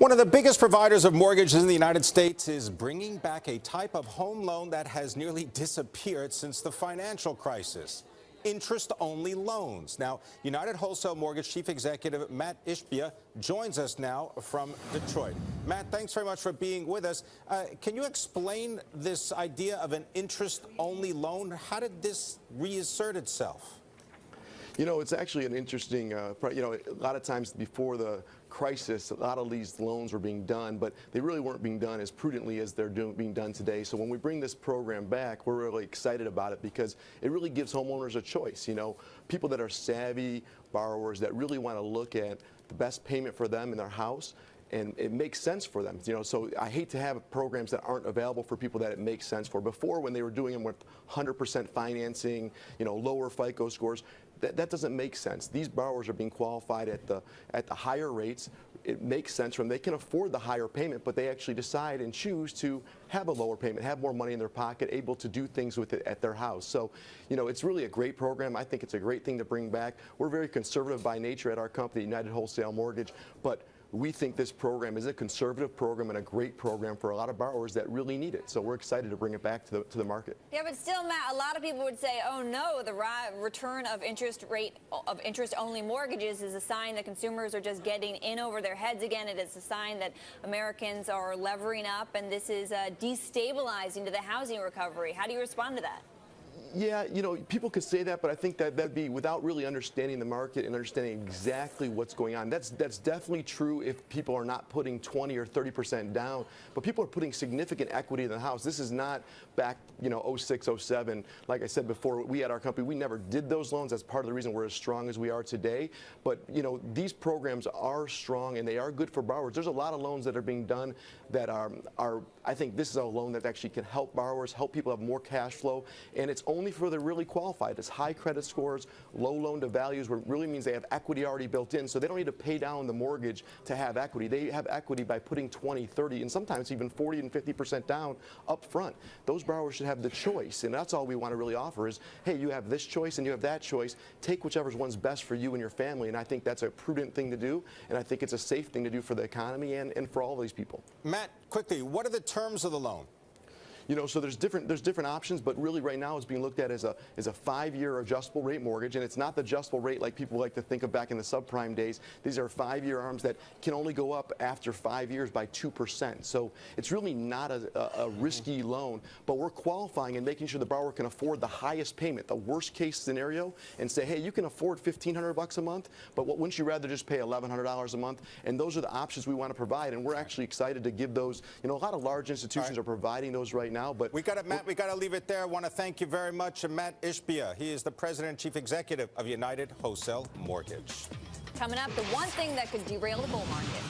One of the biggest providers of mortgages in the United States is bringing back a type of home loan that has nearly disappeared since the financial crisis. Interest-only loans. Now, United Wholesale Mortgage Chief Executive Matt Ishbia joins us now from Detroit. Matt, thanks very much for being with us. Can you explain this idea of an interest-only loan? How did this reassert itself? You know, it's actually an interesting, a lot of times before the crisis, a lot of these loans were being done, but they really weren't being done as prudently as they're being done today. So when we bring this program back, we're really excited about it because it really gives homeowners a choice. You know, people that are savvy borrowers that really want to look at the best payment for them in their house, and it makes sense for them. You know, so I hate to have programs that aren't available for people that it makes sense for. Before, when they were doing them with 100% financing, you know, lower FICO scores, that doesn't make sense. These borrowers are being qualified at the higher rates. It makes sense for them. They can afford the higher payment, but they actually decide and choose to have a lower payment, have more money in their pocket, able to do things with it at their house. So, you know, it's really a great program. I think it's a great thing to bring back. We're very conservative by nature at our company, United Wholesale Mortgage, but we think this program is a conservative program and a great program for a lot of borrowers that really need it. So we're excited to bring it back to the market. Yeah, but still, Matt, a lot of people would say, oh no, the return of interest-only mortgages is a sign that consumers are just getting in over their heads again. It is a sign that Americans are levering up, and this is destabilizing to the housing recovery. How do you respond to that? Yeah, you know, people could say that, but I think that that'd be without really understanding the market and understanding exactly what's going on. That's definitely true if people are not putting 20 or 30% down, but people are putting significant equity in the house. This is not back, you know, 06, 07. Like I said before, we at our company, we never did those loans. That's part of the reason we're as strong as we are today. But, you know, these programs are strong and they are good for borrowers. There's a lot of loans that are being done that are I think this is a loan that actually can help borrowers, help people have more cash flow, and it's only for the really qualified. It's high credit scores, low loan to values, where it really means they have equity already built in, so they don't need to pay down the mortgage to have equity. They have equity by putting 20, 30, and sometimes even 40 and 50% down up front. Those borrowers should have the choice, and that's all we want to really offer is, hey, you have this choice and you have that choice. Take whichever one's best for you and your family, and I think that's a prudent thing to do, and I think it's a safe thing to do for the economy and for all these people. Matt, quickly, what are the terms of the loan? You know, so there's different options, but really right now it's being looked at as a 5-year adjustable rate mortgage, and it's not the adjustable rate like people like to think of back in the subprime days. These are 5-year arms that can only go up after 5 years by 2%. So it's really not a risky loan, but we're qualifying and making sure the borrower can afford the highest payment, the worst case scenario, and say, hey, you can afford $1,500 a month, but wouldn't you rather just pay $1,100 a month? And those are the options we want to provide, and we're actually excited to give those. You know, a lot of large institutions are providing those right now, but Matt, we got to leave it there. I want to thank you very much. Matt Ishbia, he is the President and Chief Executive of United Wholesale Mortgage. Coming up, the one thing that could derail the bull market.